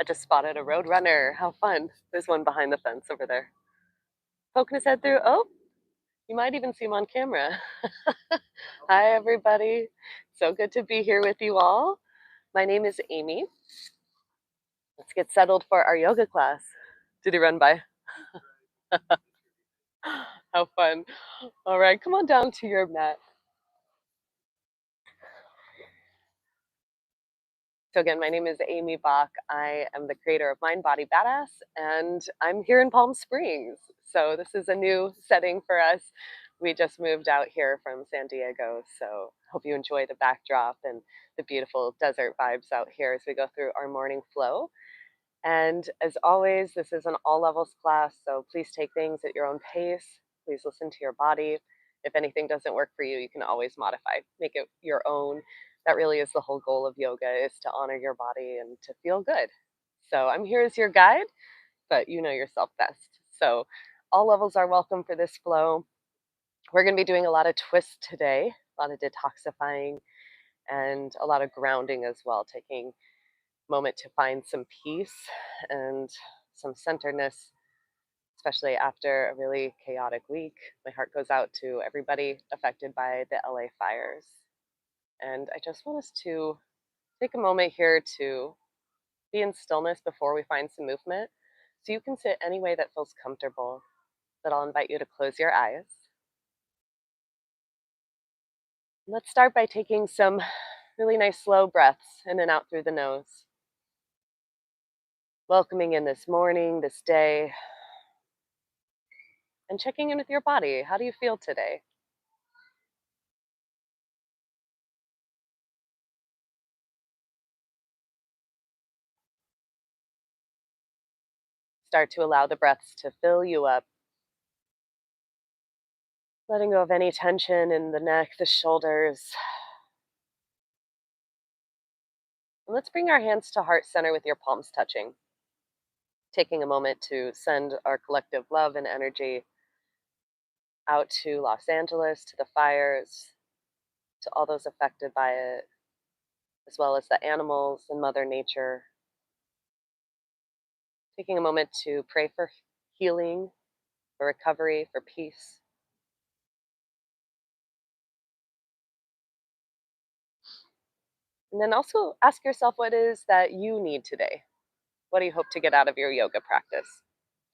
I just spotted a road runner. How fun. There's one behind the fence over there. Poking his head through. Oh, you might even see him on camera. Hi, everybody. So good to be here with you all. My name is Amy. Let's get settled for our yoga class. Did he run by? How fun. All right, come on down to your mat. So again, my name is Amy Baack. I am the creator of Mind Body Badass, and I'm here in Palm Springs. So this is a new setting for us. We just moved out here from San Diego, so hope you enjoy the backdrop and the beautiful desert vibes out here as we go through our morning flow. And as always, this is an all levels class, so please take things at your own pace. Please listen to your body. If anything doesn't work for you, you can always modify, make it your own. That really is the whole goal of yoga, is to honor your body and to feel good. So I'm here as your guide, but you know yourself best. So all levels are welcome for this flow. We're going to be doing a lot of twists today, a lot of detoxifying, and a lot of grounding as well, taking moment to find some peace and some centeredness, especially after a really chaotic week. My heart goes out to everybody affected by the LA fires. And I just want us to take a moment here to be in stillness before we find some movement. So you can sit any way that feels comfortable, but I'll invite you to close your eyes. Let's start by taking some really nice slow breaths in and out through the nose. Welcoming in this morning, this day, and checking in with your body. How do you feel today? Start to allow the breaths to fill you up, letting go of any tension in the neck, the shoulders. And let's bring our hands to heart center with your palms touching, taking a moment to send our collective love and energy out to Los Angeles, to the fires, to all those affected by it, as well as the animals and Mother Nature. Taking a moment to pray for healing, for recovery, for peace. And then also ask yourself what it is that you need today. What do you hope to get out of your yoga practice?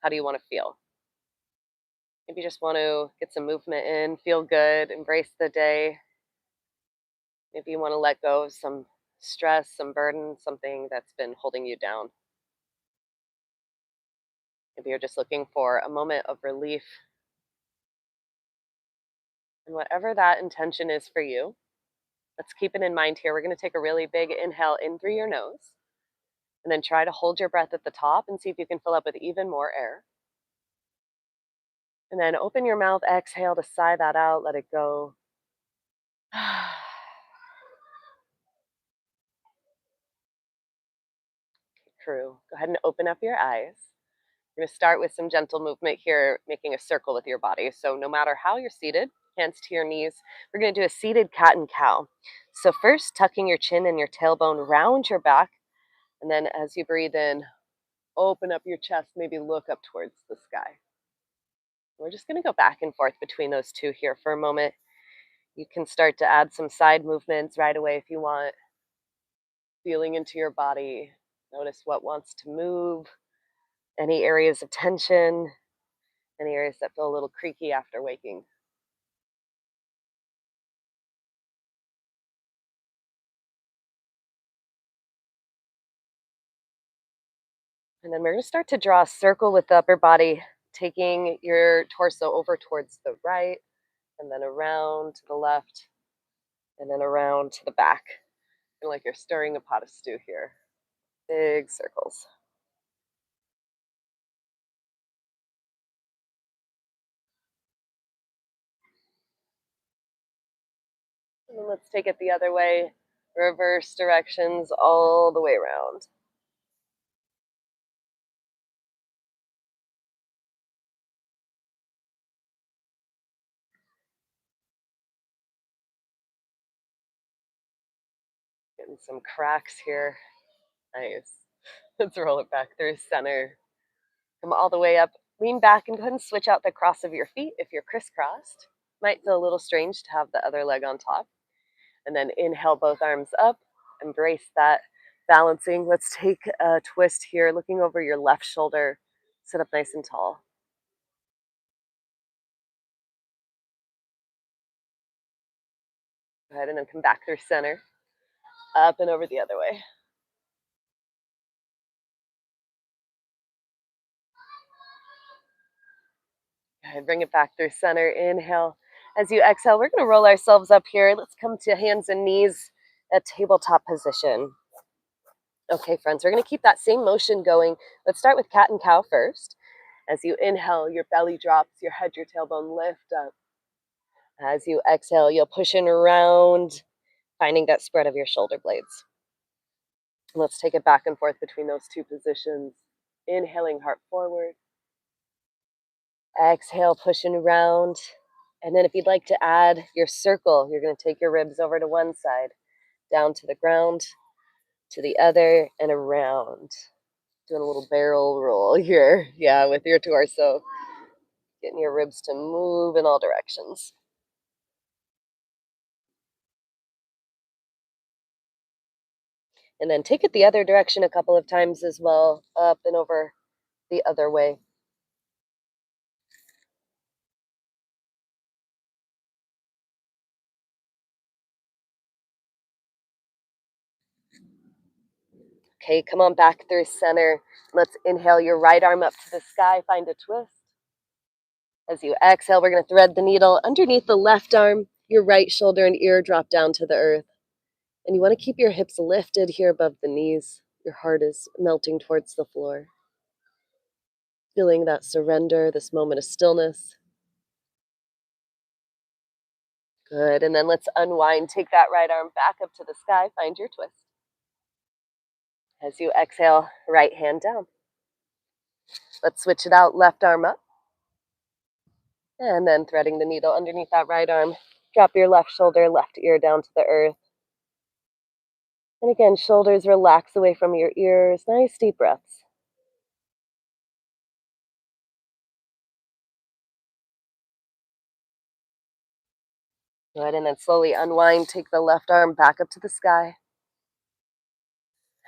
How do you want to feel? Maybe you just want to get some movement in, feel good, embrace the day. Maybe you want to let go of some stress, some burden, something that's been holding you down. Maybe you're just looking for a moment of relief. And whatever that intention is for you, let's keep it in mind here. We're going to take a really big inhale in through your nose, and then try to hold your breath at the top and see if you can fill up with even more air. And then open your mouth, exhale to sigh that out, let it go. True. Go ahead and open up your eyes. We're going to start with some gentle movement here, making a circle with your body. So no matter how you're seated, hands to your knees, we're going to do a seated cat and cow. So first, tucking your chin and your tailbone round your back. And then as you breathe in, open up your chest, maybe look up towards the sky. We're just going to go back and forth between those two here for a moment. You can start to add some side movements right away if you want. Feeling into your body. Notice what wants to move, any areas of tension, any areas that feel a little creaky after waking. And then we're going to start to draw a circle with the upper body, taking your torso over towards the right, and then around to the left, and then around to the back. Feel like you're stirring a pot of stew here. Big circles. And then let's take it the other way, reverse directions all the way around. Getting some cracks here. Nice. Let's roll it back through center. Come all the way up. Lean back and go ahead and switch out the cross of your feet if you're crisscrossed. Might feel a little strange to have the other leg on top. And then inhale both arms up. Embrace that balancing. Let's take a twist here, looking over your left shoulder. Sit up nice and tall. Go ahead and then come back through center. Up and over the other way. Go ahead, bring it back through center. Inhale. As you exhale, we're going to roll ourselves up here. Let's come to hands and knees at tabletop position. Okay, friends, we're going to keep that same motion going. Let's start with cat and cow first. As you inhale, your belly drops, your head, your tailbone lift up. As you exhale, you'll push in around, finding that spread of your shoulder blades. Let's take it back and forth between those two positions. Inhaling, heart forward. Exhale, pushing around. And then if you'd like to add your circle, you're going to take your ribs over to one side, down to the ground, to the other, and around. Doing a little barrel roll here. Yeah, with your torso. Getting your ribs to move in all directions. And then take it the other direction a couple of times as well, up and over the other way. Okay, come on back through center. Let's inhale your right arm up to the sky, find a twist. As you exhale, we're going to thread the needle underneath the left arm, your right shoulder and ear drop down to the earth. And you want to keep your hips lifted here above the knees. Your heart is melting towards the floor. Feeling that surrender, this moment of stillness. Good, and then let's unwind. Take that right arm back up to the sky, find your twist. As you exhale, right hand down. Let's switch it out, left arm up. And then threading the needle underneath that right arm. Drop your left shoulder, left ear down to the earth. And again, shoulders relax away from your ears. Nice deep breaths. Good, and then slowly unwind. Take the left arm back up to the sky.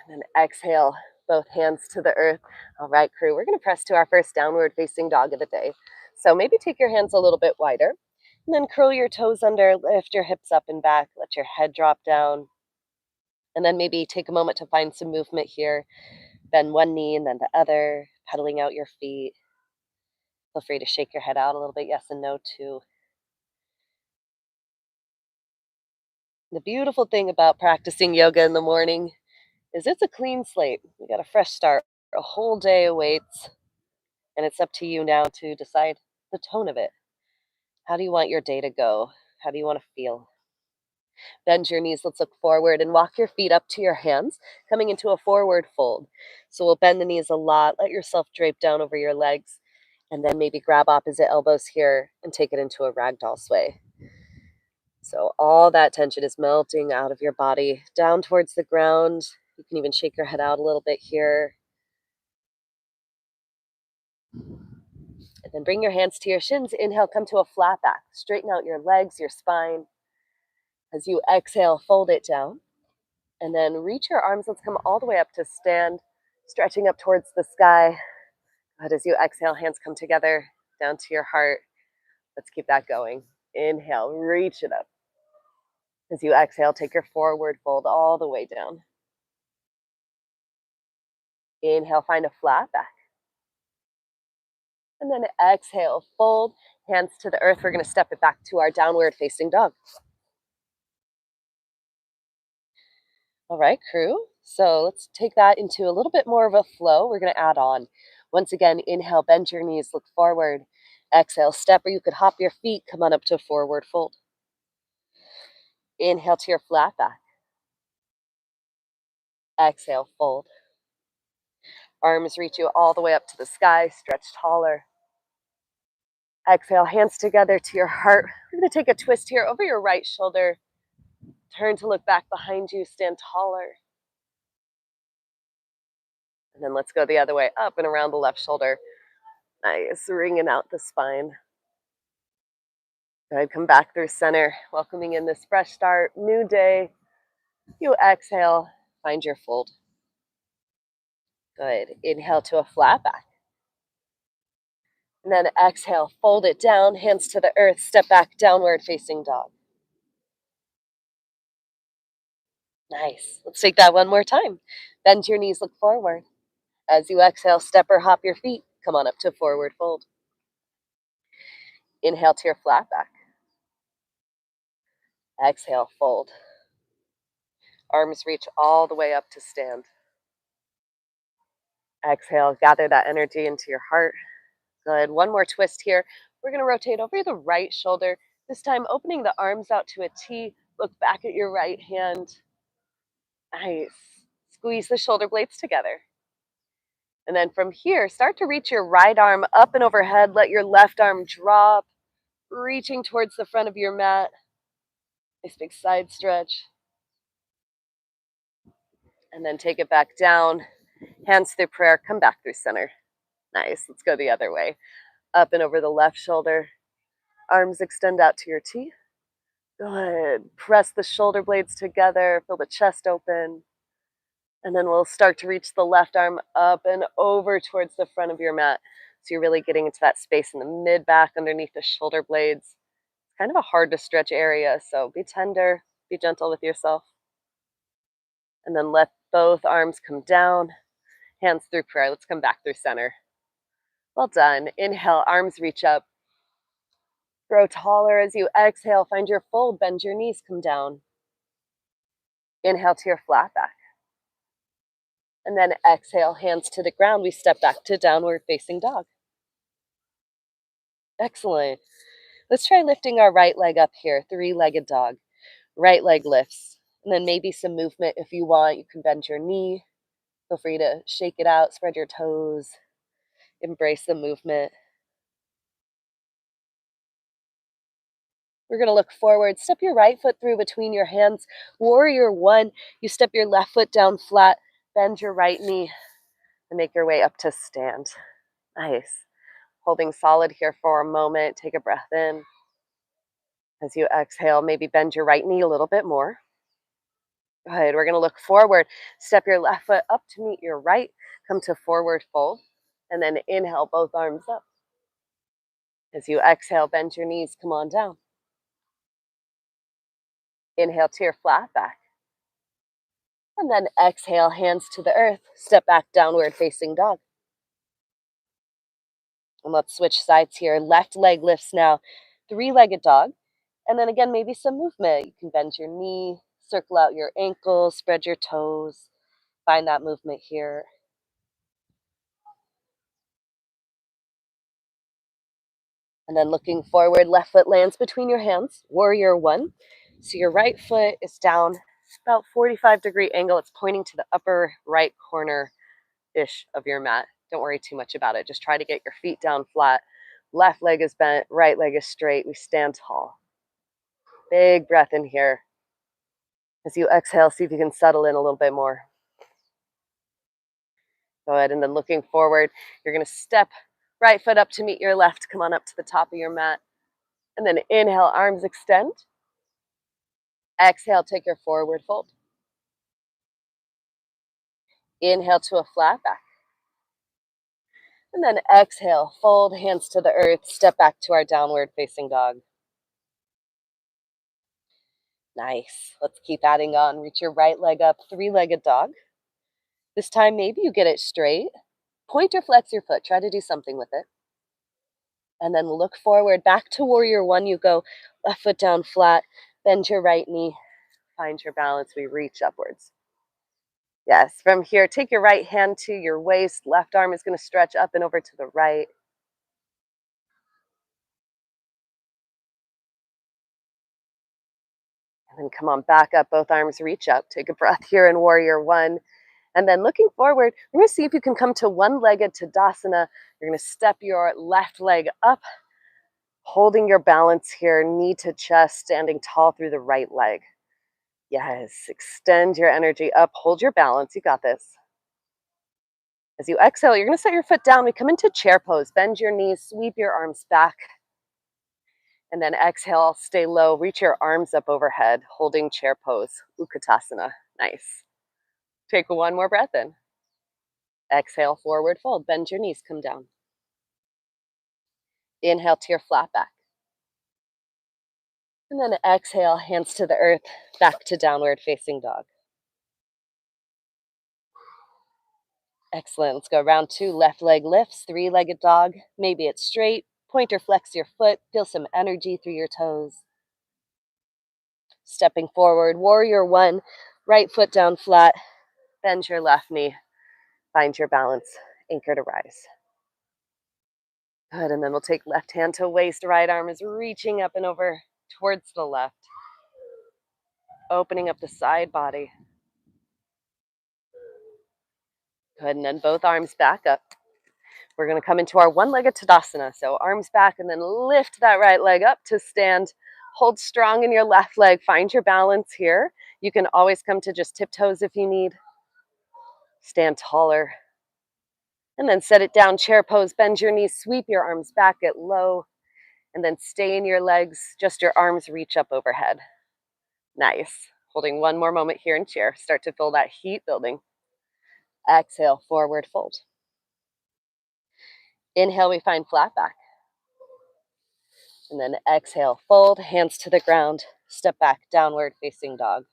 And then exhale, both hands to the earth. All right, crew, we're going to press to our first downward facing dog of the day. So maybe take your hands a little bit wider. And then curl your toes under, lift your hips up and back, let your head drop down. And then maybe take a moment to find some movement here. Bend one knee and then the other, pedaling out your feet. Feel free to shake your head out a little bit, yes and no too. The beautiful thing about practicing yoga in the morning is it's a clean slate. You got a fresh start. A whole day awaits, and it's up to you now to decide the tone of it. How do you want your day to go? How do you want to feel? Bend your knees. Let's look forward and walk your feet up to your hands, coming into a forward fold. So we'll bend the knees a lot. Let yourself drape down over your legs, and then maybe grab opposite elbows here and take it into a ragdoll sway. So all that tension is melting out of your body down towards the ground. You can even shake your head out a little bit here. And then bring your hands to your shins. Inhale, come to a flat back. Straighten out your legs, your spine. As you exhale, fold it down. And then reach your arms. Let's come all the way up to stand, stretching up towards the sky. But as you exhale, hands come together down to your heart. Let's keep that going. Inhale, reach it up. As you exhale, take your forward fold all the way down. Inhale, find a flat back. And then exhale, fold, hands to the earth. We're going to step it back to our downward facing dog. All right, crew. So let's take that into a little bit more of a flow. We're going to add on. Once again, inhale, bend your knees, look forward. Exhale, step, or you could hop your feet, come on up to forward fold. Inhale to your flat back. Exhale, fold. Arms reach you all the way up to the sky, stretch taller. Exhale, hands together to your heart. We're going to take a twist here over your right shoulder. Turn to look back behind you, stand taller. And then let's go the other way, up and around the left shoulder. Nice, wringing out the spine. Good, come back through center, welcoming in this fresh start, new day. You exhale, find your fold. Good, inhale to a flat back. And then exhale, fold it down, hands to the earth, step back, downward facing dog. Nice, let's take that one more time. Bend your knees, look forward. As you exhale, step or hop your feet, come on up to forward fold. Inhale to your flat back. Exhale, fold. Arms reach all the way up to stand. Exhale, gather that energy into your heart. Good, one more twist here. We're gonna rotate over the right shoulder, this time opening the arms out to a T. Look back at your right hand. Nice. Squeeze the shoulder blades together. And then from here, start to reach your right arm up and overhead. Let your left arm drop, reaching towards the front of your mat. Nice big side stretch. And then take it back down. Hands through prayer, come back through center. Nice, let's go the other way. Up and over the left shoulder. Arms extend out to your T. Good. Press the shoulder blades together, feel the chest open. And then we'll start to reach the left arm up and over towards the front of your mat. So you're really getting into that space in the mid back underneath the shoulder blades. It's kind of a hard to stretch area, so be tender, be gentle with yourself. And then let both arms come down, hands through prayer. Let's come back through center. Well done. Inhale, arms reach up. Grow taller as you exhale. Find your fold, bend your knees, come down. Inhale to your flat back. And then exhale, hands to the ground. We step back to downward facing dog. Excellent. Let's try lifting our right leg up here, three-legged dog. Right leg lifts. And then maybe some movement if you want. You can bend your knee. Feel free to shake it out, spread your toes. Embrace the movement. We're going to look forward. Step your right foot through between your hands. Warrior one. You step your left foot down flat. Bend your right knee and make your way up to stand. Nice. Holding solid here for a moment. Take a breath in. As you exhale, maybe bend your right knee a little bit more. Good. We're going to look forward. Step your left foot up to meet your right. Come to forward fold. And then inhale, both arms up. As you exhale, bend your knees. Come on down. Inhale to your flat back. And then exhale, hands to the earth. Step back, downward facing dog. And let's switch sides here. Left leg lifts now. Three-legged dog. And then again, maybe some movement. You can bend your knee, circle out your ankles, spread your toes. Find that movement here. And then looking forward, left foot lands between your hands. Warrior one. So your right foot is down about 45-degree angle. It's pointing to the upper right corner-ish of your mat. Don't worry too much about it. Just try to get your feet down flat. Left leg is bent, right leg is straight. We stand tall. Big breath in here. As you exhale, see if you can settle in a little bit more. Go ahead, and then looking forward, you're going to step right foot up to meet your left. Come on up to the top of your mat. And then inhale, arms extend. Exhale, take your forward fold. Inhale to a flat back. And then exhale, fold, hands to the earth, step back to our downward facing dog. Nice. Let's keep adding on. Reach your right leg up, three-legged dog. This time, maybe you get it straight. Point or flex your foot. Try to do something with it. And then look forward. Back to warrior one you go. Left foot down flat. Bend your right knee. Find your balance. We reach upwards. Yes, from here, take your right hand to your waist. Left arm is going to stretch up and over to the right. And then come on back up. Both arms reach up. Take a breath here in warrior one. And then looking forward, we're going to see if you can come to one-legged Tadasana. You're going to step your left leg up, holding your balance here, knee to chest, standing tall through the right leg. Yes, extend your energy up, hold your balance, you got this. As you exhale, you're going to set your foot down. We come into chair pose. Bend your knees, sweep your arms back. And then exhale, stay low. Reach your arms up overhead, holding chair pose, Utkatasana. Nice. Take one more breath in. Exhale, forward fold. Bend your knees, come down. Inhale to your flat back. And then exhale, hands to the earth, back to downward facing dog. Excellent. Let's go round 2. Left leg lifts, 3-legged dog. Maybe it's straight. Point or flex your foot. Feel some energy through your toes. Stepping forward, warrior 1. Right foot down flat. Bend your left knee. Find your balance. Anchor to rise. Good. And then we'll take left hand to waist. Right arm is reaching up and over towards the left. Opening up the side body. Good. And then both arms back up. We're going to come into our one-legged Tadasana. So arms back and then lift that right leg up to stand. Hold strong in your left leg. Find your balance here. You can always come to just tiptoes if you need. Stand taller. And then set it down, chair pose. Bend your knees, sweep your arms back at low. And then stay in your legs. Just your arms reach up overhead. Nice. Holding one more moment here in chair. Start to feel that heat building. Exhale, forward fold. Inhale, we find flat back. And then exhale, fold, hands to the ground, step back, downward facing dog.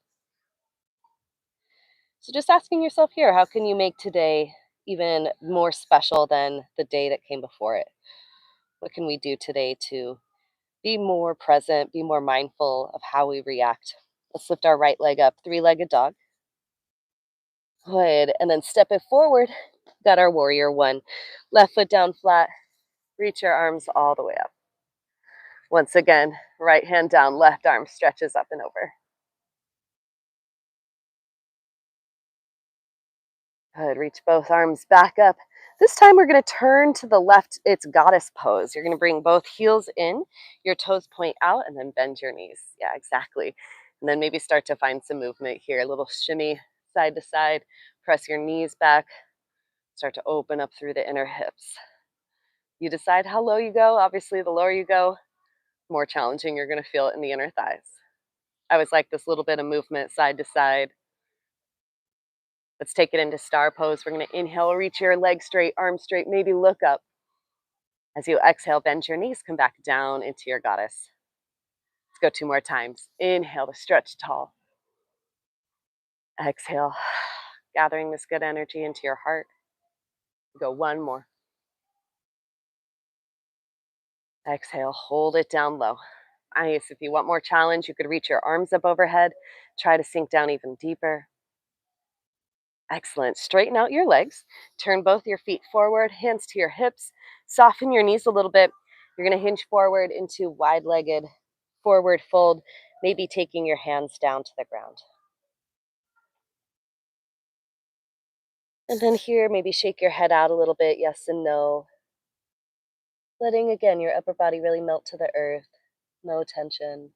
So just asking yourself here, how can you make today even more special than the day that came before it? What can we do today to be more present, be more mindful of how we react? Let's lift our right leg up, 3-legged dog. Good, and then step it forward. Got our warrior 1. Left foot down flat, reach your arms all the way up. Once again, right hand down, left arm stretches up and over. Good, reach both arms back up. This time we're going to turn to the left. It's goddess pose. You're going to bring both heels in, your toes point out, and then bend your knees. Yeah, exactly. And then maybe start to find some movement here. A little shimmy side to side. Press your knees back. Start to open up through the inner hips. You decide how low you go. Obviously, the lower you go, the more challenging you're going to feel it in the inner thighs. I always like this little bit of movement side to side. Let's take it into star pose. We're going to inhale, reach your legs straight, arms straight, maybe look up. As you exhale, bend your knees, come back down into your goddess. Let's go 2 more times. Inhale to stretch tall. Exhale, gathering this good energy into your heart. Go 1 more. Exhale, hold it down low. Nice. If you want more challenge, you could reach your arms up overhead. Try to sink down even deeper. Excellent. Straighten out your legs. Turn both your feet forward, hands to your hips. Soften your knees a little bit. You're going to hinge forward into wide-legged forward fold, maybe taking your hands down to the ground. And then here, maybe shake your head out a little bit, yes and no. Letting, again, your upper body really melt to the earth. No tension.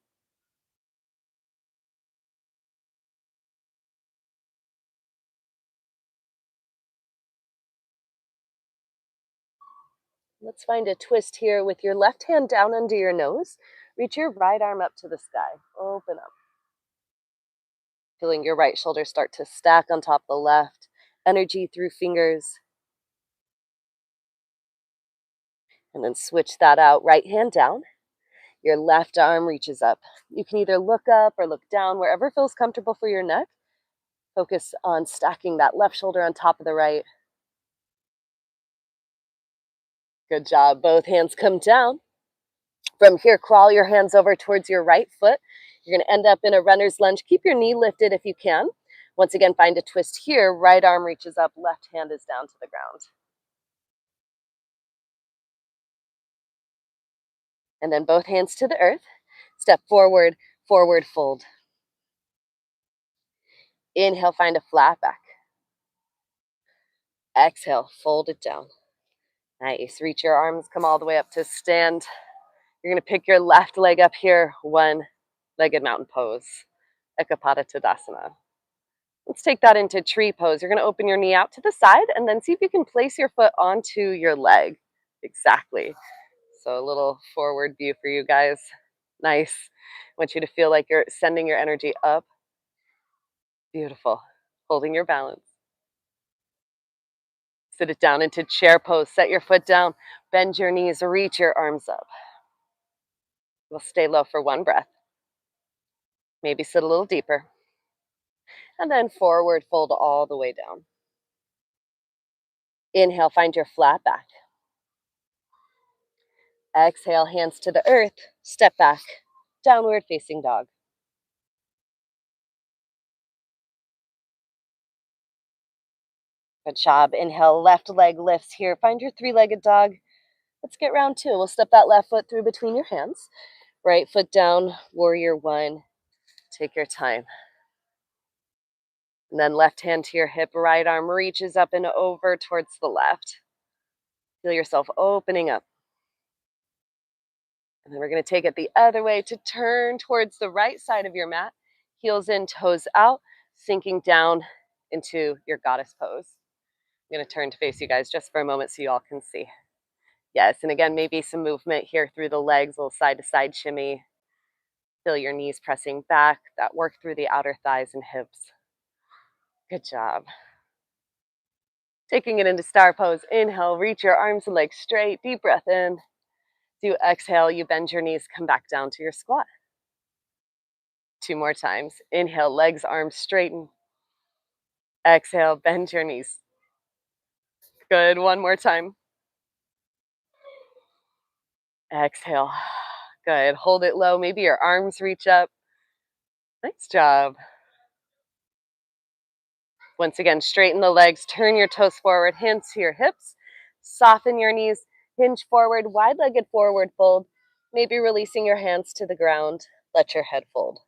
Let's find a twist here with your left hand down under your nose. Reach your right arm up to the sky. Open up. Feeling your right shoulder start to stack on top of the left. Energy through fingers. And then switch that out. Right hand down. Your left arm reaches up. You can either look up or look down, wherever feels comfortable for your neck. Focus on stacking that left shoulder on top of the right. Good job. Both hands come down. From here, crawl your hands over towards your right foot. You're going to end up in a runner's lunge. Keep your knee lifted if you can. Once again, find a twist here. Right arm reaches up, left hand is down to the ground. And then both hands to the earth. Step forward, forward fold. Inhale, find a flat back. Exhale, fold it down. Nice. Reach your arms, come all the way up to stand. You're going to pick your left leg up here, one-legged mountain pose, Ekapada Tadasana. Let's take that into tree pose. You're going to open your knee out to the side and then see if you can place your foot onto your leg. Exactly. So a little forward view for you guys. Nice. I want you to feel like you're sending your energy up. Beautiful. Holding your balance. Sit it down into chair pose. Set your foot down. Bend your knees. Reach your arms up. We'll stay low for one breath. Maybe sit a little deeper. And then forward fold all the way down. Inhale, find your flat back. Exhale, hands to the earth. Step back. Downward facing dog. Good job. Inhale, left leg lifts here. Find your three-legged dog. Let's get round two. We'll step that left foot through between your hands. Right foot down, warrior one. Take your time. And then left hand to your hip, right arm reaches up and over towards the left. Feel yourself opening up. And then we're going to take it the other way to turn towards the right side of your mat. Heels in, toes out, sinking down into your goddess pose. I'm going to turn to face you guys just for a moment so you all can see. Yes, and again, maybe some movement here through the legs, a little side to side shimmy. Feel your knees pressing back, that work through the outer thighs and hips. Good job. Taking it into star pose. Inhale, reach your arms and legs straight. Deep breath in. Do exhale, you bend your knees, come back down to your squat. Two more times. Inhale, legs, arms straighten. Exhale, bend your knees. Good, one more time. Exhale. Good, hold it low. Maybe your arms reach up. Nice job. Once again, straighten the legs, turn your toes forward, hands to your hips, soften your knees, hinge forward, wide-legged forward fold, maybe releasing your hands to the ground, let your head fold.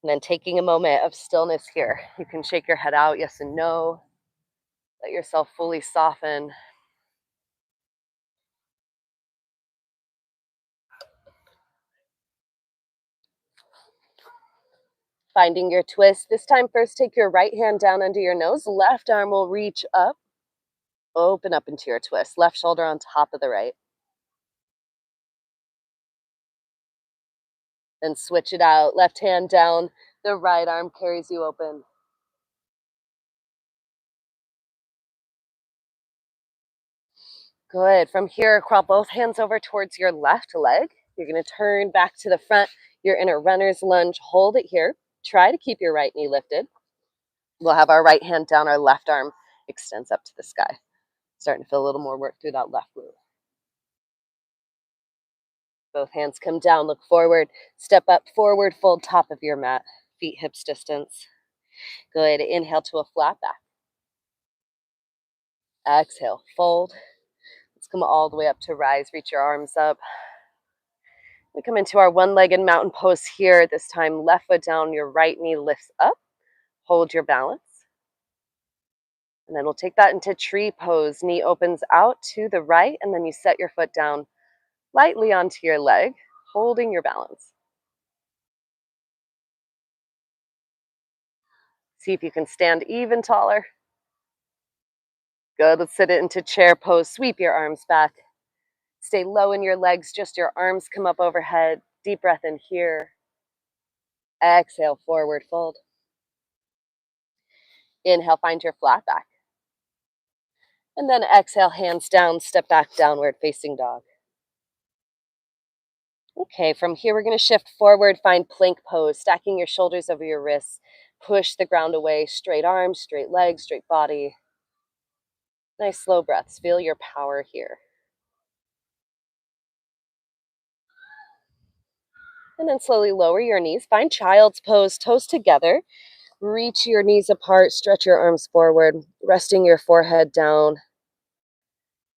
And then taking a moment of stillness here. You can shake your head out, yes and no. Let yourself fully soften. Finding your twist. This time, first take your right hand down under your nose. Left arm will reach up. Open up into your twist. Left shoulder on top of the right. Then switch it out. Left hand down. The right arm carries you open. Good. From here, crawl both hands over towards your left leg. You're going to turn back to the front. You're in a runner's lunge. Hold it here. Try to keep your right knee lifted. We'll have our right hand down. Our left arm extends up to the sky. Starting to feel a little more work through that left glute. Both hands come down. Look forward. Step up, forward, fold top of your mat. Feet hips distance. Good. Inhale to a flat back. Exhale, fold. Let's come all the way up to rise. Reach your arms up. We come into our one-legged mountain pose here. This time, left foot down, your right knee lifts up. Hold your balance. And then we'll take that into tree pose. Knee opens out to the right, and then you set your foot down lightly onto your leg, holding your balance. See if you can stand even taller. Good. Let's sit it into chair pose. Sweep your arms back. Stay low in your legs, just your arms come up overhead. Deep breath in here. Exhale, forward fold. Inhale, find your flat back. And then exhale, hands down, step back, downward facing dog. Okay, from here we're going to shift forward, find plank pose, stacking your shoulders over your wrists. Push the ground away, straight arms, straight legs, straight body. Nice slow breaths, feel your power here. And then slowly lower your knees, find child's pose, toes together. Reach your knees apart, stretch your arms forward, resting your forehead down.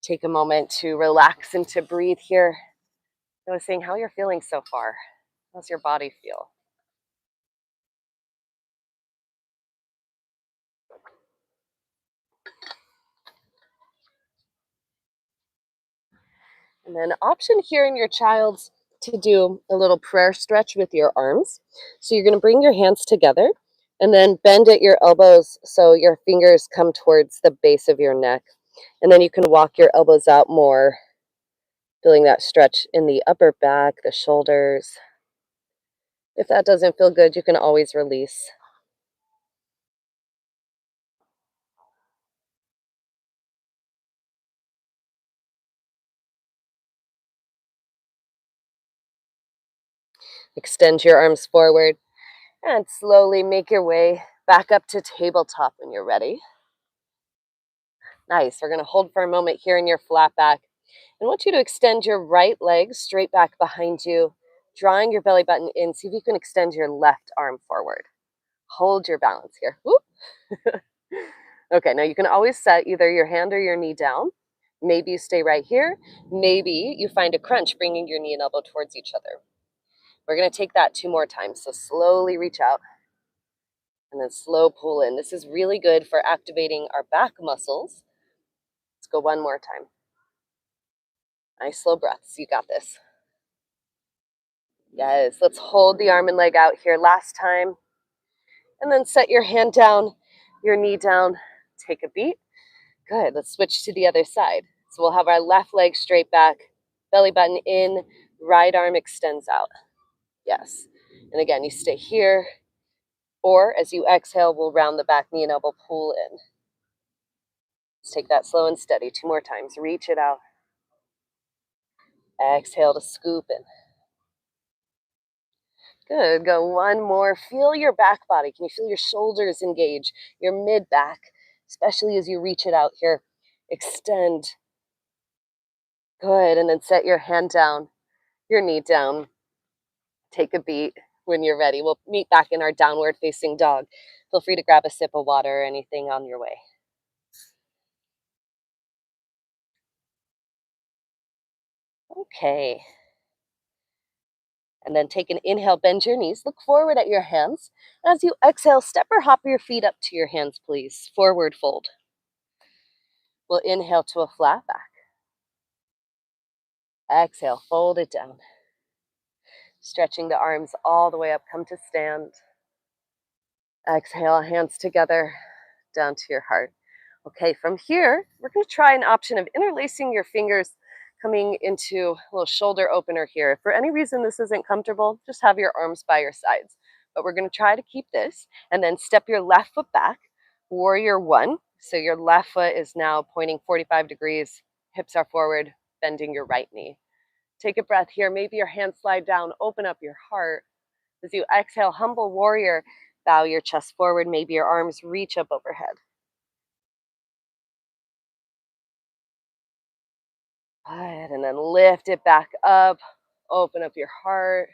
Take a moment to relax and to breathe here. Noticing how you're feeling so far. How's your body feel? And then option here in your child's to do a little prayer stretch with your arms. So you're going to bring your hands together and then bend at your elbows so your fingers come towards the base of your neck. And then you can walk your elbows out more, feeling that stretch in the upper back, the shoulders. If that doesn't feel good, you can always release. Extend your arms forward and slowly make your way back up to tabletop when you're ready. Nice. We're going to hold for a moment here in your flat back. I want you to extend your right leg straight back behind you, drawing your belly button in. See if you can extend your left arm forward. Hold your balance here. Whoop. Okay, now you can always set either your hand or your knee down. Maybe you stay right here. Maybe you find a crunch, bringing your knee and elbow towards each other. We're going to take that 2 more times. So slowly reach out and then slow pull in. This is really good for activating our back muscles. Let's go 1 more time. Nice slow breaths. You got this. Yes, let's hold the arm and leg out here last time. And then set your hand down, your knee down. Take a beat. Good. Let's switch to the other side. So we'll have our left leg straight back, belly button in, right arm extends out. Yes. And again, you stay here. Or as you exhale, we'll round the back knee and elbow, pull in. Let's take that slow and steady 2 more times. Reach it out. Exhale to scoop in. Good. Go 1 more. Feel your back body. Can you feel your shoulders engage, your mid back, especially as you reach it out here? Extend. Good. And then set your hand down, your knee down. Take a beat. When you're ready, we'll meet back in our downward facing dog. Feel free to grab a sip of water or anything on your way. Okay. And then take an inhale, bend your knees, look forward at your hands. As you exhale, step or hop your feet up to your hands, please. Forward fold. We'll inhale to a flat back. Exhale, fold it down. Stretching the arms all the way up, come to stand. Exhale, hands together, down to your heart. Okay, from here, we're going to try an option of interlacing your fingers, coming into a little shoulder opener here. If for any reason this isn't comfortable, just have your arms by your sides. But we're going to try to keep this, and then step your left foot back, warrior 1. So your left foot is now pointing 45 degrees, hips are forward, bending your right knee. Take a breath here. Maybe your hands slide down, open up your heart. As you exhale, humble warrior, bow your chest forward. Maybe your arms reach up overhead. Good, and then lift it back up, open up your heart.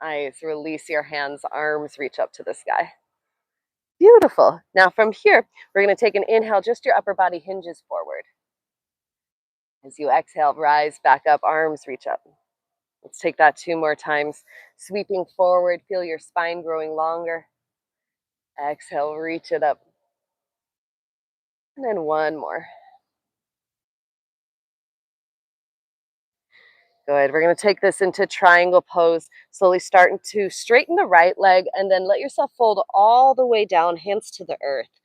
Nice, release your hands, arms reach up to the sky. Beautiful. Now from here, we're going to take an inhale, just your upper body hinges forward. As you exhale, rise back up, arms reach up. Let's take that 2 more times. Sweeping forward, feel your spine growing longer. Exhale, reach it up. And then 1 more. Good. We're going to take this into triangle pose, slowly starting to straighten the right leg and then let yourself fold all the way down, hands to the earth.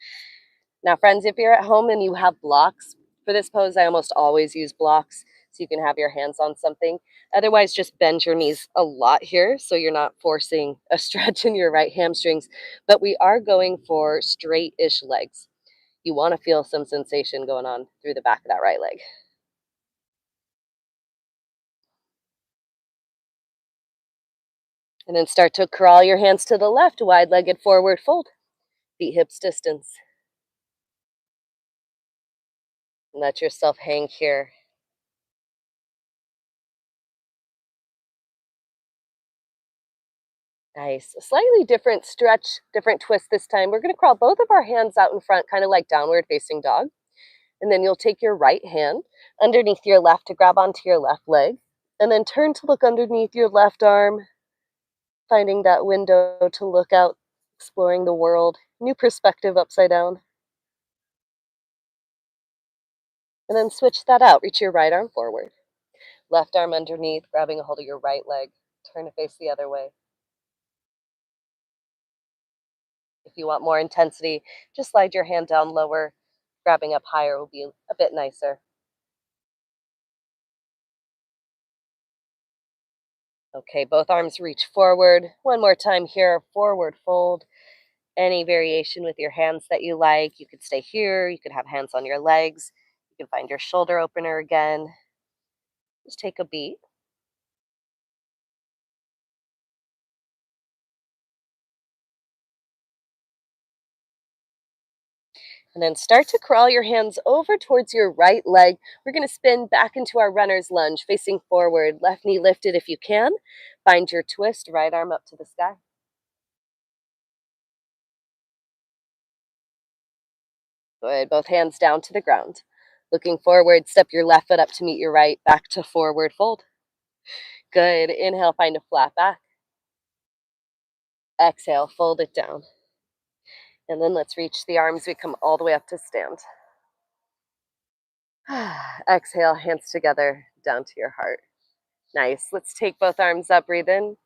Now, friends, if you're at home and you have blocks, for this pose, I almost always use blocks so you can have your hands on something. Otherwise, just bend your knees a lot here so you're not forcing a stretch in your right hamstrings. But we are going for straight-ish legs. You want to feel some sensation going on through the back of that right leg. And then start to crawl your hands to the left, wide-legged forward fold. Feet hips distance. Let yourself hang here. Nice. A slightly different stretch, different twist this time. We're going to crawl both of our hands out in front, kind of like downward facing dog. And then you'll take your right hand underneath your left to grab onto your left leg. And then turn to look underneath your left arm, finding that window to look out, exploring the world. New perspective upside down. And then switch that out. Reach your right arm forward. Left arm underneath, grabbing a hold of your right leg. Turn to face the other way. If you want more intensity, just slide your hand down lower. Grabbing up higher will be a bit nicer. Okay, both arms reach forward. One more time here, forward fold. Any variation with your hands that you like. You could stay here, you could have hands on your legs. You can find your shoulder opener again. Just take a beat. And then start to crawl your hands over towards your right leg. We're going to spin back into our runner's lunge, facing forward. Left knee lifted if you can. Find your twist, right arm up to the sky. Good, both hands down to the ground. Looking forward, step your left foot up to meet your right, back to forward fold. Good, inhale, find a flat back. Exhale, fold it down. And then let's reach the arms, we come all the way up to stand. Exhale, hands together, down to your heart. Nice, let's take both arms up, breathe in.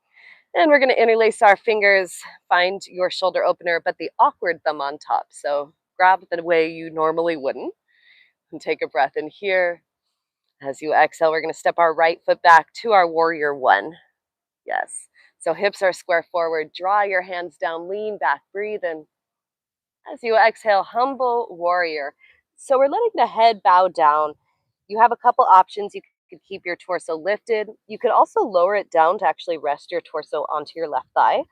And we're gonna interlace our fingers, find your shoulder opener, but the awkward thumb on top. So grab the way you normally wouldn't. And take a breath in here. As you exhale, we're gonna step our right foot back to our warrior one. Yes. So hips are square forward. Draw your hands down, lean back, breathe in. As you exhale, humble warrior. So we're letting the head bow down. You have a couple options. You could keep your torso lifted. You could also lower it down to actually rest your torso onto your left thigh.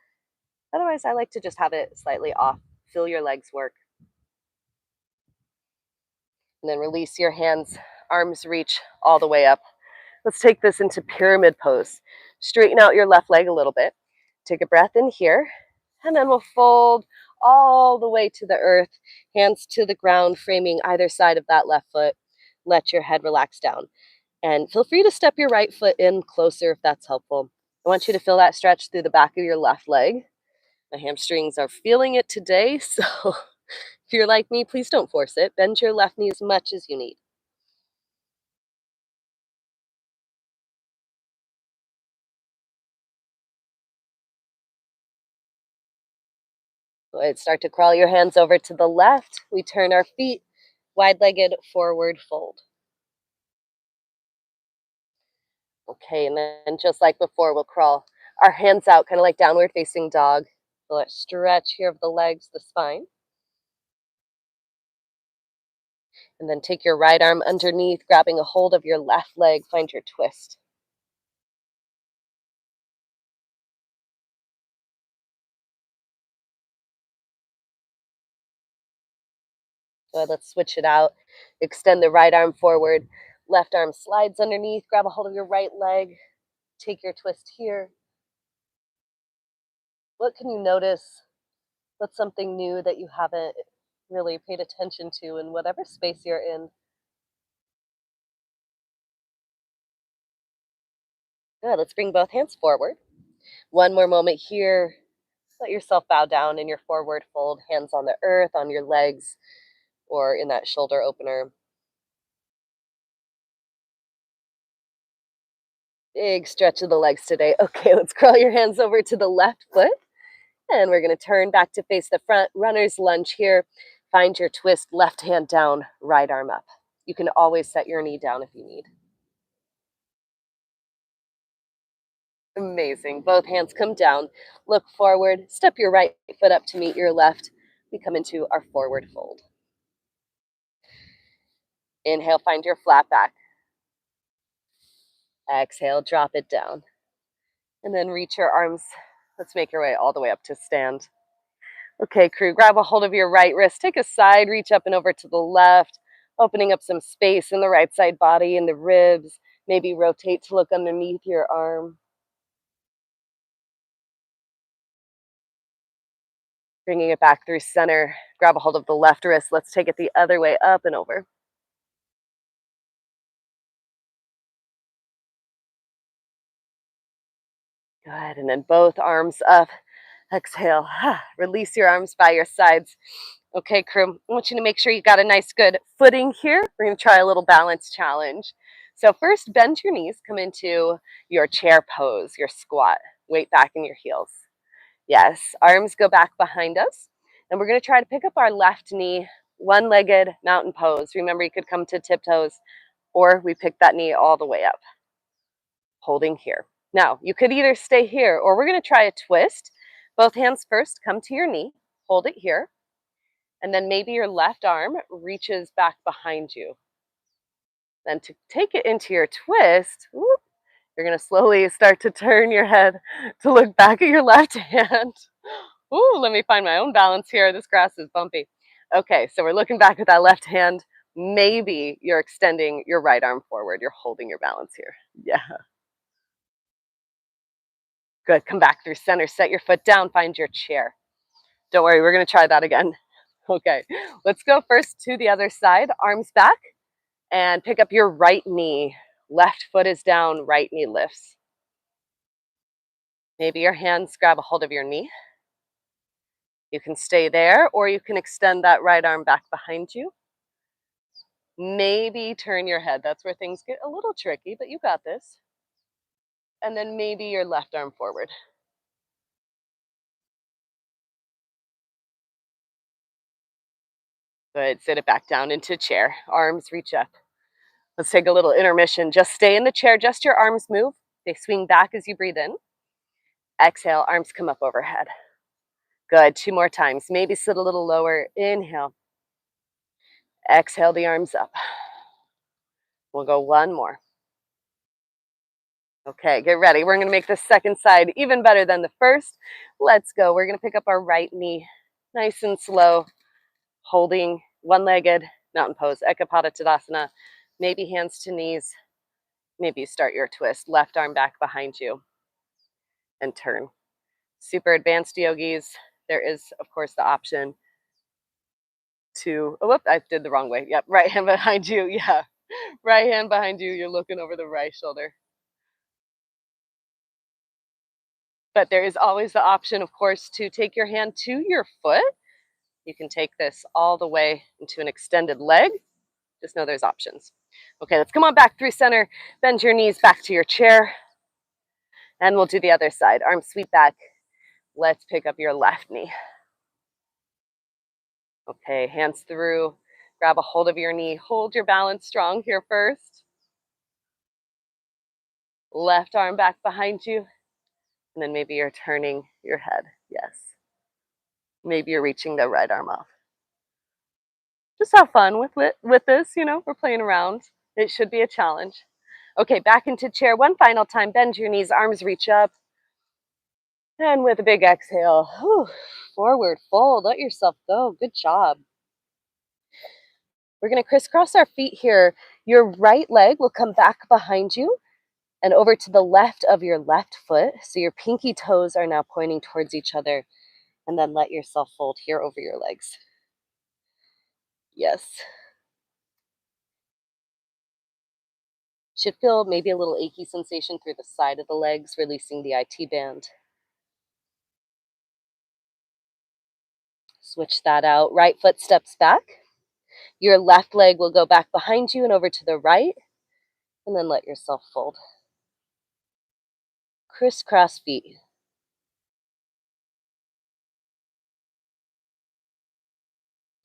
Otherwise, I like to just have it slightly off. Feel your legs work. And then release your hands, arms reach all the way up. Let's take this into pyramid pose. Straighten out your left leg a little bit. Take a breath in here, and then we'll fold all the way to the earth, hands to the ground, framing either side of that left foot. Let your head relax down. And feel free to step your right foot in closer if that's helpful. I want you to feel that stretch through the back of your left leg. My hamstrings are feeling it today, so if you're like me, please don't force it. Bend your left knee as much as you need. Good. Start to crawl your hands over to the left. We turn our feet, wide-legged forward fold. Okay, and then just like before, we'll crawl our hands out, kind of like downward facing dog. Feel that stretch here of the legs, the spine. And then take your right arm underneath, grabbing a hold of your left leg. Find your twist. Good, let's switch it out. Extend the right arm forward. Left arm slides underneath. Grab a hold of your right leg. Take your twist here. What can you notice? What's something new that you haven't really paid attention to in whatever space you're in? Good, let's bring both hands forward. One more moment here. Let yourself bow down in your forward fold, hands on the earth, on your legs, or in that shoulder opener. Big stretch of the legs today. Okay, let's crawl your hands over to the left foot. And we're going to turn back to face the front. Runner's lunge here. Find your twist, left hand down, right arm up. You can always set your knee down if you need. Amazing. Both hands come down. Look forward. Step your right foot up to meet your left. We come into our forward fold. Inhale, find your flat back. Exhale, drop it down. And then reach your arms. Let's make your way all the way up to stand. Okay, crew, grab a hold of your right wrist. Take a side, reach up and over to the left, opening up some space in the right side body, in the ribs. Maybe rotate to look underneath your arm. Bringing it back through center. Grab a hold of the left wrist. Let's take it the other way, up and over. Good, and then both arms up. Exhale, release your arms by your sides. Okay, crew, I want you to make sure you got a nice good footing here. We're gonna try a little balance challenge. So first, bend your knees, come into your chair pose, your squat, weight back in your heels. Yes, arms go back behind us. And we're gonna try to pick up our left knee, one-legged mountain pose. Remember, you could come to tiptoes, or we pick that knee all the way up, holding here. Now, you could either stay here, or we're gonna try a twist. Both hands first, come to your knee, hold it here, and then maybe your left arm reaches back behind you. Then to take it into your twist, whoop, you're gonna slowly start to turn your head to look back at your left hand. Ooh, let me find my own balance here. This grass is bumpy. Okay, so we're looking back at that left hand. Maybe you're extending your right arm forward. You're holding your balance here. Yeah, good. Come back through center. Set your foot down. Find your chair. Don't worry, we're gonna try that again. Okay, let's go first to the other side. Arms back and pick up your right knee. Left foot is down, right knee lifts. Maybe your hands grab a hold of your knee. You can stay there, or you can extend that right arm back behind you. Maybe turn your head. That's where things get a little tricky, but you got this. And then maybe your left arm forward. Good. Sit it back down into chair. Arms reach up. Let's take a little intermission. Just stay in the chair. Just your arms move. They swing back as you breathe in. Exhale, arms come up overhead. Good. 2 more times. Maybe sit a little lower. Inhale. Exhale the arms up. We'll go 1 more. Okay, get ready. We're gonna make the second side even better than the first. Let's go. We're gonna pick up our right knee, nice and slow, holding one-legged mountain pose, Ekapada Tadasana. Maybe hands to knees. Maybe you start your twist, left arm back behind you, and turn. Super advanced yogis, there is, of course, the option to, oh, whoop, I did the wrong way. Yep, right hand behind you. Yeah, right hand behind you. You're looking over the right shoulder. But there is always the option, of course, to take your hand to your foot. You can take this all the way into an extended leg. Just know there's options. Okay, let's come on back through center. Bend your knees back to your chair. And we'll do the other side. Arms sweep back. Let's pick up your left knee. Okay, hands through. Grab a hold of your knee. Hold your balance strong here first. Left arm back behind you. And then maybe you're turning your head. Yes. Maybe you're reaching the right arm off. Just have fun with this, you know, we're playing around. It should be a challenge. Okay, back into chair. One final time. Bend your knees, arms reach up. And with a big exhale, forward fold, let yourself go. Good job. We're gonna crisscross our feet here. Your right leg will come back behind you and over to the left of your left foot. So your pinky toes are now pointing towards each other. And then let yourself fold here over your legs. Yes. Should feel maybe a little achy sensation through the side of the legs, releasing the IT band. Switch that out. Right foot steps back. Your left leg will go back behind you and over to the right. And then let yourself fold. Crisscross feet.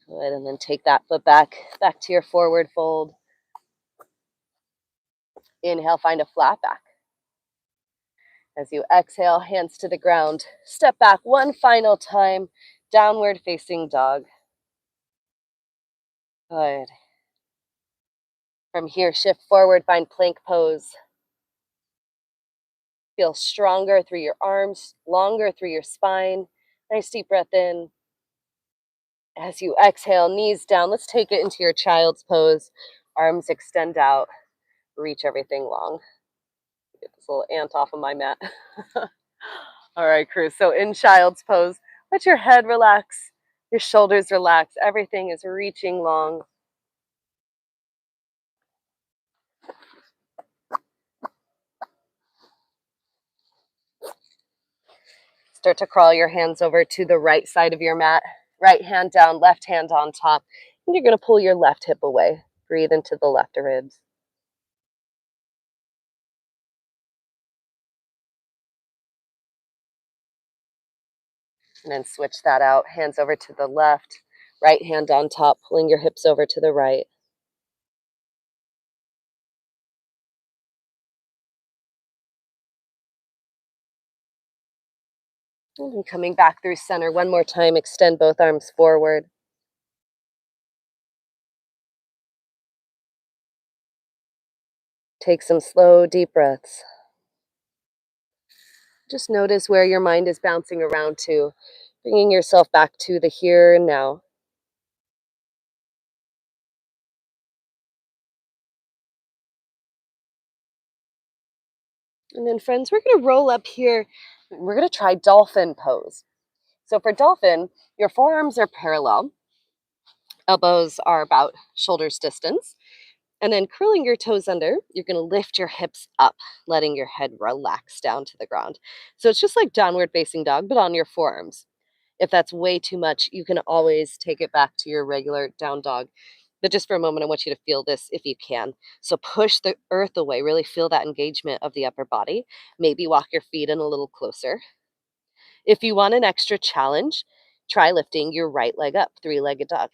Good, and then take that foot back to your forward fold. Inhale, find a flat back. As you exhale, hands to the ground. Step back one final time. Downward facing dog. Good. From here, shift forward, find plank pose. Feel stronger through your arms, longer through your spine. Nice deep breath in. As you exhale, knees down. Let's take it into your child's pose. Arms extend out. Reach everything long. Get this little ant off of my mat. All right, crew. So in child's pose, let your head relax, your shoulders relax. Everything is reaching long. Start to crawl your hands over to the right side of your mat. Right hand down, left hand on top. And you're going to pull your left hip away. Breathe into the left ribs. And then switch that out. Hands over to the left, right hand on top, pulling your hips over to the right. And then coming back through center one more time, extend both arms forward. Take some slow, deep breaths. Just notice where your mind is bouncing around to, bringing yourself back to the here and now. And then, friends, we're going to roll up here. We're going to try dolphin pose. So, for dolphin, your forearms are parallel, elbows are about shoulders distance. And then, curling your toes under, you're going to lift your hips up, letting your head relax down to the ground. So, it's just like downward facing dog, but on your forearms. If that's way too much, you can always take it back to your regular down dog. But just for a moment, I want you to feel this if you can. So push the earth away, really feel that engagement of the upper body. Maybe walk your feet in a little closer. If you want an extra challenge, try lifting your right leg up, three-legged dog,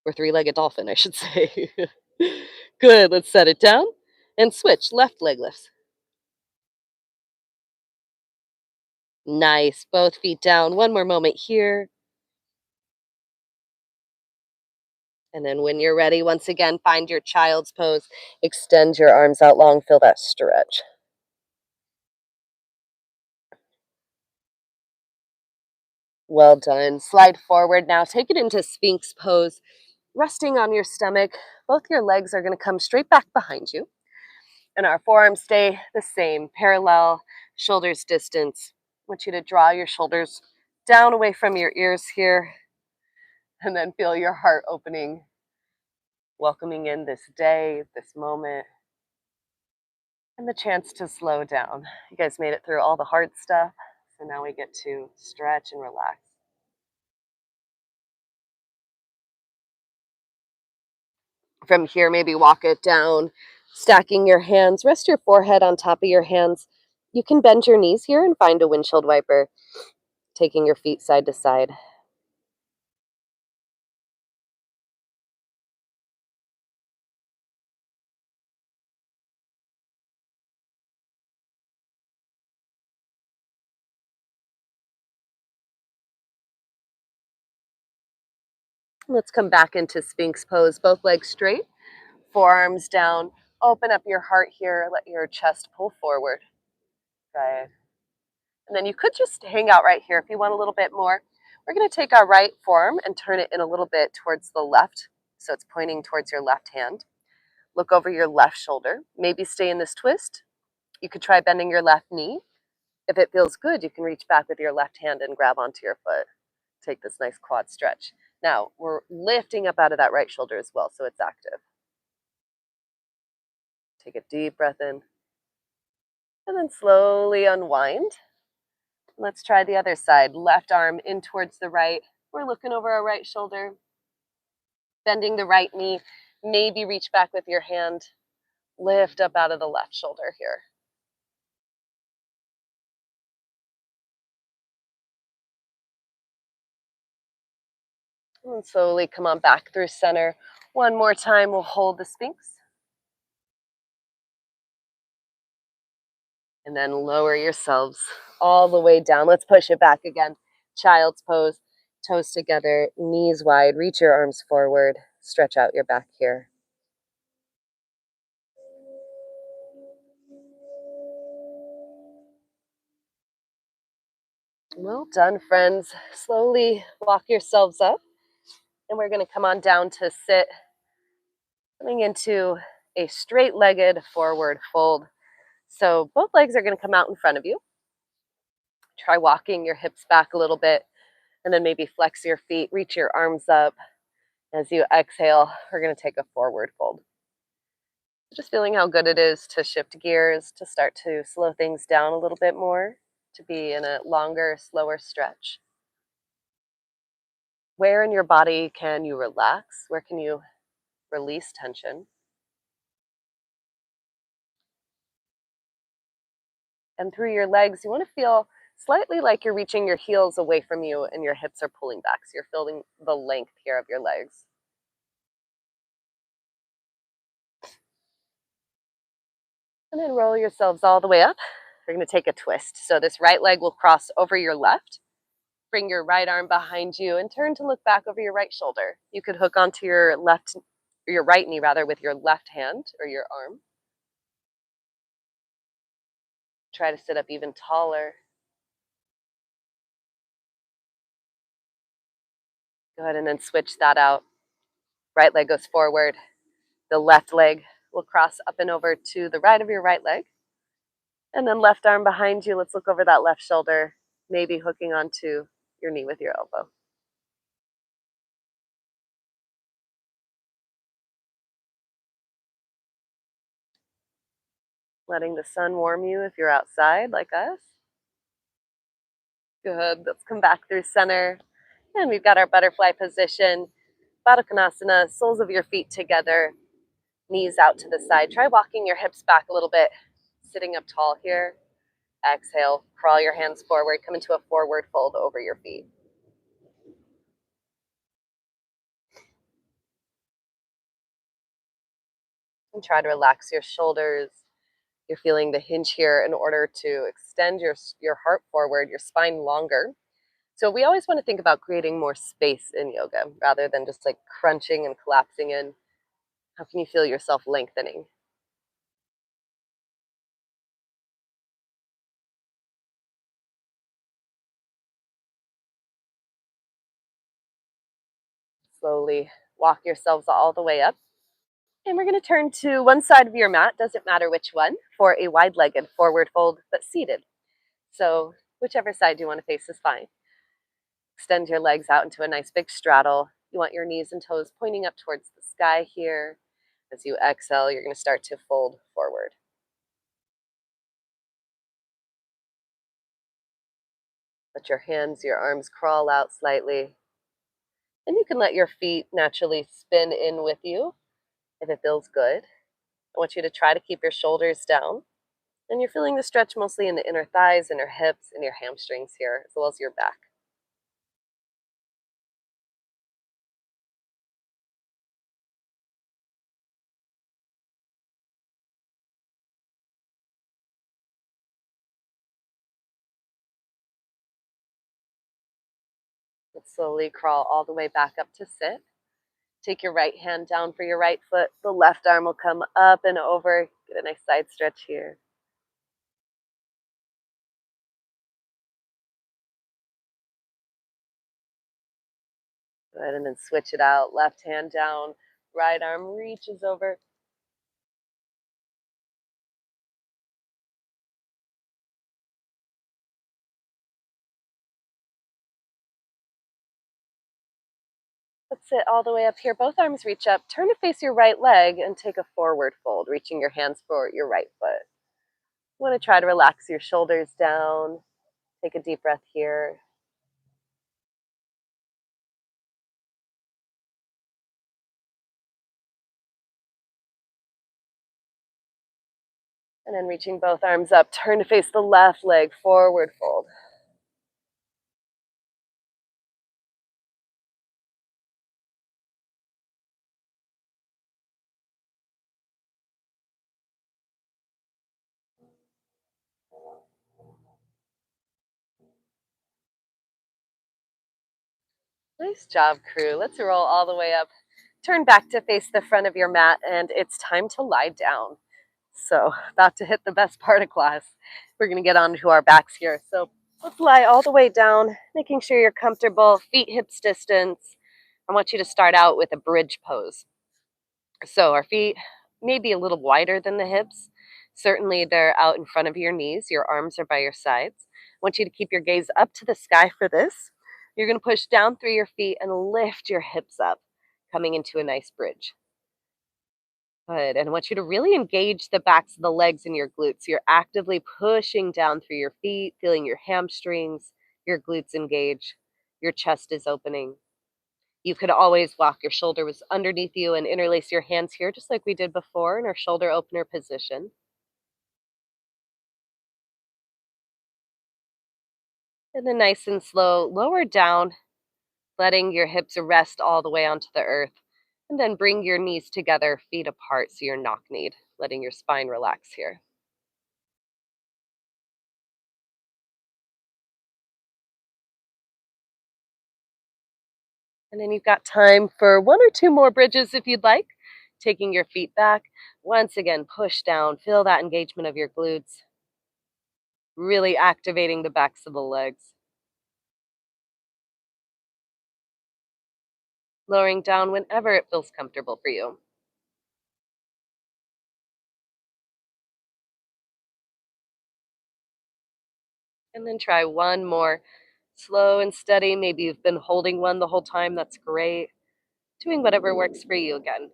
or three-legged dolphin, I should say. Good, let's set it down and switch, left leg lifts. Nice, both feet down. One more moment here. And then when you're ready, once again, find your child's pose. Extend your arms out long, feel that stretch. Well done. Slide forward now. Take it into Sphinx pose. Resting on your stomach, both your legs are going to come straight back behind you. And our forearms stay the same, parallel, shoulders distance. I want you to draw your shoulders down away from your ears here. And then feel your heart opening, welcoming in this day, this moment, and the chance to slow down. You guys made it through all the hard stuff, so now we get to stretch and relax. From here, maybe walk it down, stacking your hands. Rest your forehead on top of your hands. You can bend your knees here and find a windshield wiper, taking your feet side to side. Let's come back into Sphinx pose, both legs straight, forearms down. Open up your heart here, let your chest pull forward. Right. And then you could just hang out right here if you want a little bit more. We're going to take our right forearm and turn it in a little bit towards the left, so it's pointing towards your left hand. Look over your left shoulder. Maybe stay in this twist. You could try bending your left knee. If it feels good, you can reach back with your left hand and grab onto your foot. Take this nice quad stretch. Now, we're lifting up out of that right shoulder as well, so it's active. Take a deep breath in, and then slowly unwind. Let's try the other side. Left arm in towards the right. We're looking over our right shoulder, bending the right knee. Maybe reach back with your hand. Lift up out of the left shoulder here. And slowly come on back through center. One more time, we'll hold the Sphinx. And then lower yourselves all the way down. Let's push it back again. Child's pose, toes together, knees wide. Reach your arms forward. Stretch out your back here. Well done, friends. Slowly walk yourselves up. And we're going to come on down to sit, coming into a straight-legged forward fold. So both legs are going to come out in front of you. Try walking your hips back a little bit, and then maybe flex your feet, reach your arms up. As you exhale, we're going to take a forward fold. Just feeling how good it is to shift gears, to start to slow things down a little bit more, to be in a longer, slower stretch. Where in your body can you relax? Where can you release tension? And through your legs, you want to feel slightly like you're reaching your heels away from you and your hips are pulling back. So you're feeling the length here of your legs. And then roll yourselves all the way up. We're going to take a twist. So this right leg will cross over your left. Bring your right arm behind you and turn to look back over your right shoulder. You could hook onto your left, or your right knee rather, with your left hand or your arm. Try to sit up even taller. Go ahead and then switch that out. Right leg goes forward. The left leg will cross up and over to the right of your right leg. And then left arm behind you. Let's look over that left shoulder, maybe hooking onto your knee with your elbow. Letting the sun warm you if you're outside like us. Good. Let's come back through center. And we've got our butterfly position. Baddha Konasana, soles of your feet together, knees out to the side. Try walking your hips back a little bit, sitting up tall here. Exhale, crawl your hands forward, come into a forward fold over your feet. And try to relax your shoulders. You're feeling the hinge here in order to extend your heart forward, your spine longer. So we always want to think about creating more space in yoga rather than just like crunching and collapsing in. How can you feel yourself lengthening? Slowly walk yourselves all the way up. And we're going to turn to one side of your mat, doesn't matter which one, for a wide-legged forward fold, but seated. So whichever side you want to face is fine. Extend your legs out into a nice big straddle. You want your knees and toes pointing up towards the sky here. As you exhale, you're going to start to fold forward. Let your hands, your arms crawl out slightly. And you can let your feet naturally spin in with you if it feels good. I want you to try to keep your shoulders down. And you're feeling the stretch mostly in the inner thighs, inner hips, and your hamstrings here, as well as your back. Let's slowly crawl all the way back up to sit. Take your right hand down for your right foot. The left arm will come up and over. Get a nice side stretch here. Good, and then switch it out. Left hand down, right arm reaches over. Let's sit all the way up here. Both arms reach up. Turn to face your right leg and take a forward fold, reaching your hands for your right foot. You want to try to relax your shoulders down. Take a deep breath here. And then reaching both arms up, turn to face the left leg, forward fold. Nice job, crew. Let's roll all the way up. Turn back to face the front of your mat, and it's time to lie down. So, about to hit the best part of class. We're going to get onto our backs here. So, let's lie all the way down, making sure you're comfortable, feet hips distance. I want you to start out with a bridge pose. So, our feet may be a little wider than the hips. Certainly, they're out in front of your knees. Your arms are by your sides. I want you to keep your gaze up to the sky for this. You're going to push down through your feet and lift your hips up, coming into a nice bridge. Good. And I want you to really engage the backs of the legs and your glutes. You're actively pushing down through your feet, feeling your hamstrings, your glutes engage, your chest is opening. You could always walk your shoulders underneath you and interlace your hands here, just like we did before in our shoulder opener position. And then nice and slow, lower down, letting your hips rest all the way onto the earth. And then bring your knees together, feet apart, so you're knock-kneed, letting your spine relax here. And then you've got time for one or two more bridges if you'd like. Taking your feet back. Once again, push down. Feel that engagement of your glutes. Really activating the backs of the legs. Lowering down whenever it feels comfortable for you. And then try one more. Slow and steady. Maybe you've been holding one the whole time. That's great. Doing whatever works for you again.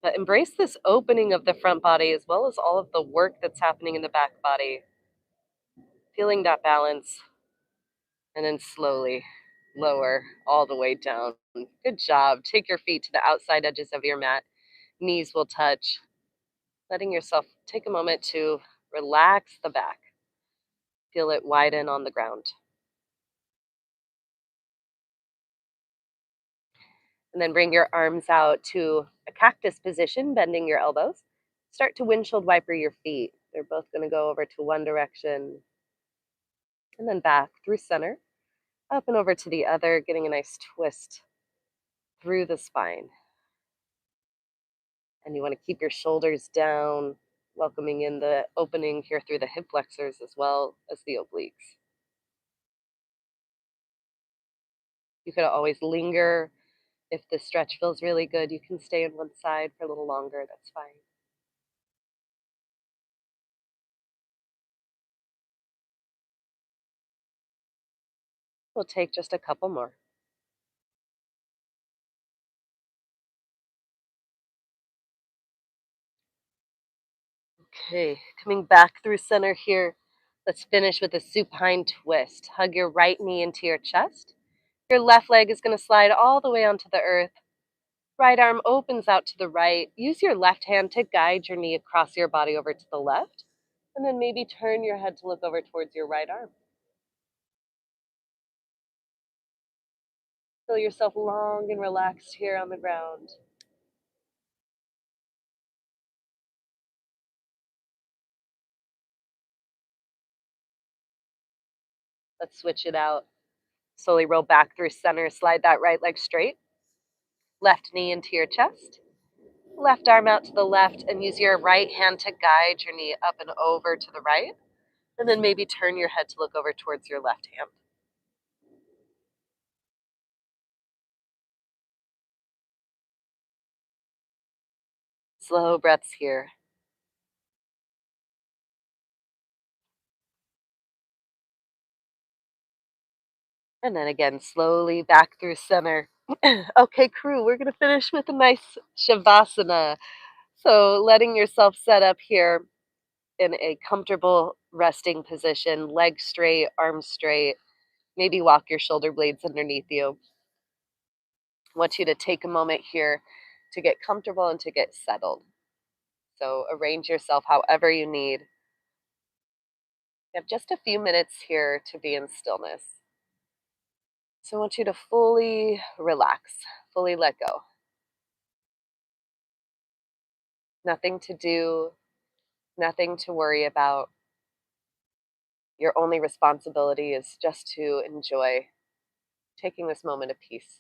But embrace this opening of the front body as well as all of the work that's happening in the back body. Feeling that balance. And then slowly lower all the way down. Good job. Take your feet to the outside edges of your mat. Knees will touch. Letting yourself take a moment to relax the back. Feel it widen on the ground. And then bring your arms out to a cactus position, bending your elbows. Start to windshield wiper your feet. They're both going to go over to one direction and then back through center, up and over to the other, getting a nice twist through the spine. And you want to keep your shoulders down, welcoming in the opening here through the hip flexors as well as the obliques. You could always linger. If the stretch feels really good, you can stay on one side for a little longer. That's fine. We'll take just a couple more. Okay, coming back through center here. Let's finish with a supine twist. Hug your right knee into your chest. Your left leg is going to slide all the way onto the earth. Right arm opens out to the right. Use your left hand to guide your knee across your body over to the left. And then maybe turn your head to look over towards your right arm. Feel yourself long and relaxed here on the ground. Let's switch it out. Slowly roll back through center. Slide that right leg straight. Left knee into your chest. Left arm out to the left, and use your right hand to guide your knee up and over to the right. And then maybe turn your head to look over towards your left hand. Slow breaths here. And then again, slowly back through center. Okay, crew, we're going to finish with a nice Shavasana. So letting yourself set up here in a comfortable resting position, legs straight, arms straight. Maybe walk your shoulder blades underneath you. I want you to take a moment here to get comfortable and to get settled. So arrange yourself however you need. You have just a few minutes here to be in stillness. So I want you to fully relax, fully let go. Nothing to do, nothing to worry about. Your only responsibility is just to enjoy taking this moment of peace.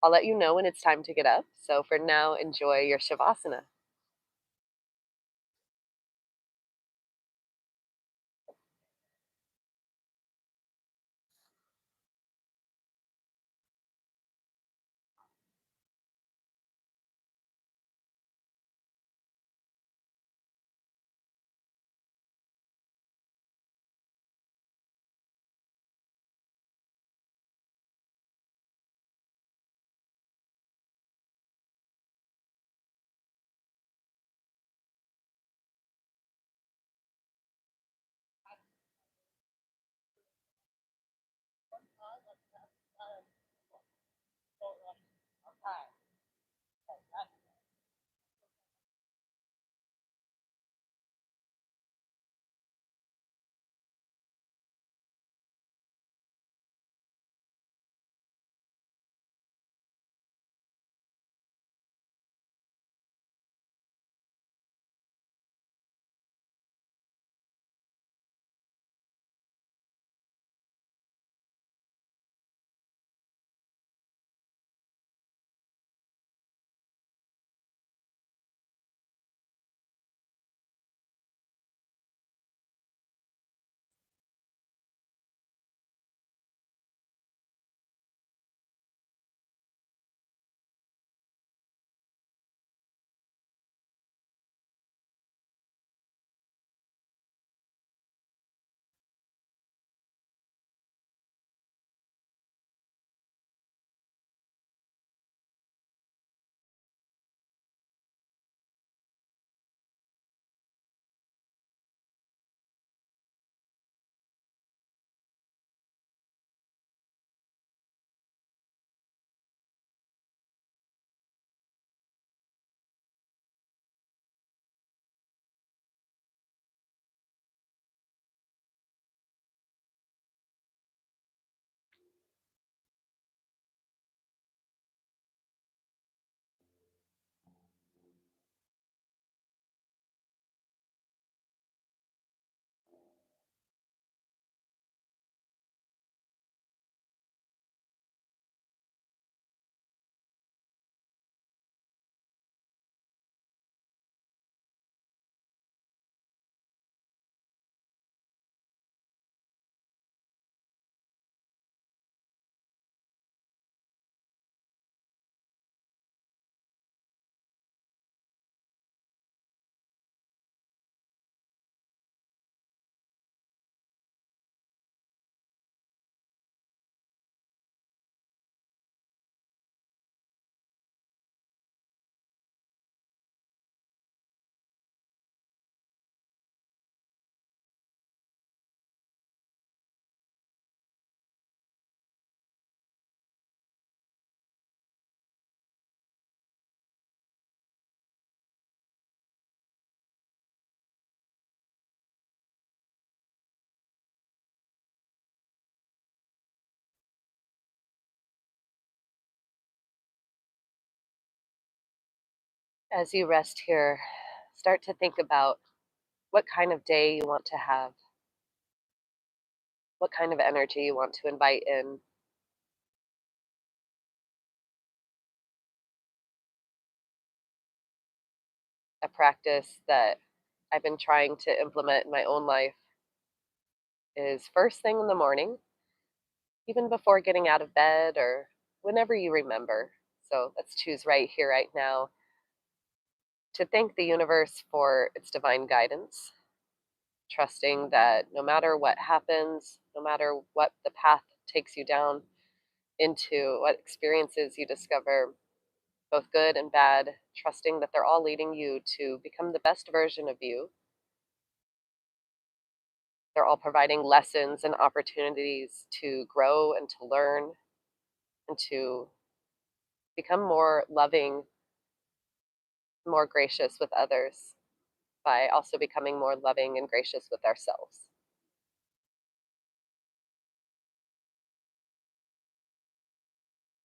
I'll let you know when it's time to get up. So for now, enjoy your Shavasana. As you rest here, start to think about what kind of day you want to have, what kind of energy you want to invite in. A practice that I've been trying to implement in my own life is first thing in the morning, even before getting out of bed or whenever you remember. So let's choose right here, right now, to thank the universe for its divine guidance, trusting that no matter what happens, no matter what the path takes you down into, what experiences you discover, both good and bad, trusting that they're all leading you to become the best version of you. They're all providing lessons and opportunities to grow and to learn and to become more loving, more gracious with others by also becoming more loving and gracious with ourselves.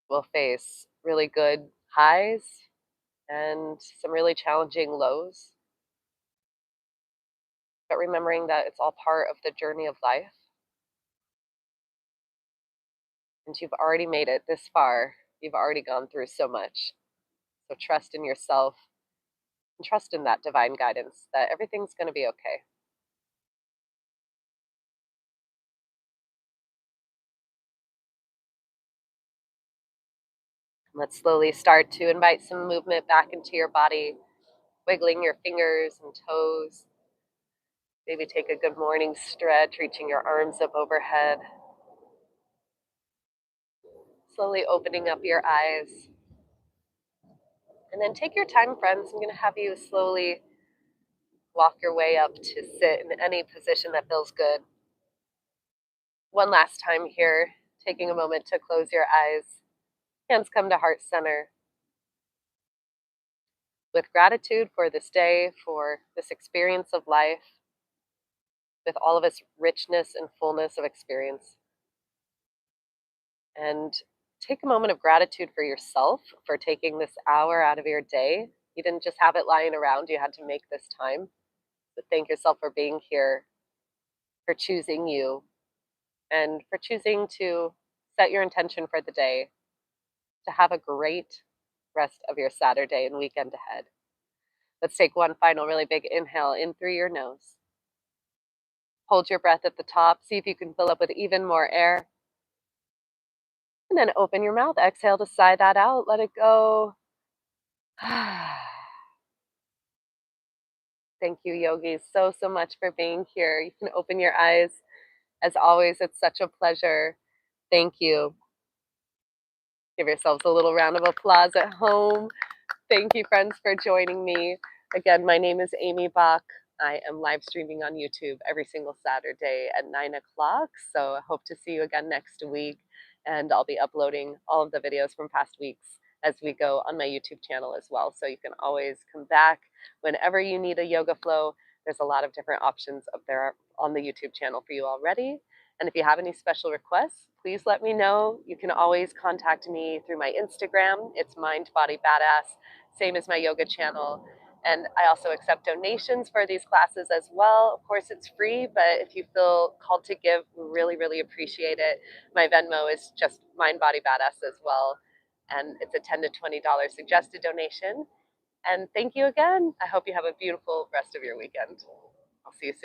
We'll face really good highs and some really challenging lows, but remembering that it's all part of the journey of life. And you've already made it this far. You've already gone through so much. So trust in yourself and trust in that divine guidance that everything's going to be okay. Let's slowly start to invite some movement back into your body, wiggling your fingers and toes. Maybe take a good morning stretch, reaching your arms up overhead. Slowly opening up your eyes. And then take your time, friends. I'm going to have you slowly walk your way up to sit in any position that feels good. One last time here, taking a moment to close your eyes. Hands come to heart center. With gratitude for this day, for this experience of life, with all of its richness and fullness of experience. And take a moment of gratitude for yourself for taking this hour out of your day. You didn't just have it lying around, you had to make this time. So thank yourself for being here, for choosing you, and for choosing to set your intention for the day to have a great rest of your Saturday and weekend ahead. Let's take one final really big inhale in through your nose. Hold your breath at the top. See if you can fill up with even more air. And then open your mouth. Exhale to sigh that out. Let it go. Thank you, yogis, so much for being here. You can open your eyes. As always, it's such a pleasure. Thank you. Give yourselves a little round of applause at home. Thank you, friends, for joining me. Again, my name is Amy Baack. I am live streaming on YouTube every single Saturday at 9 o'clock. So I hope to see you again next week. And I'll be uploading all of the videos from past weeks as we go on my YouTube channel as well. So you can always come back whenever you need a yoga flow. There's a lot of different options up there on the YouTube channel for you already. And if you have any special requests, please let me know. You can always contact me through my Instagram. It's Mind Body Badass, same as my yoga channel. And I also accept donations for these classes as well. Of course, it's free, but if you feel called to give, we really appreciate it. My Venmo is just Mind Body Badass as well. And it's a $10 to $20 suggested donation. And thank you again. I hope you have a beautiful rest of your weekend. I'll see you soon.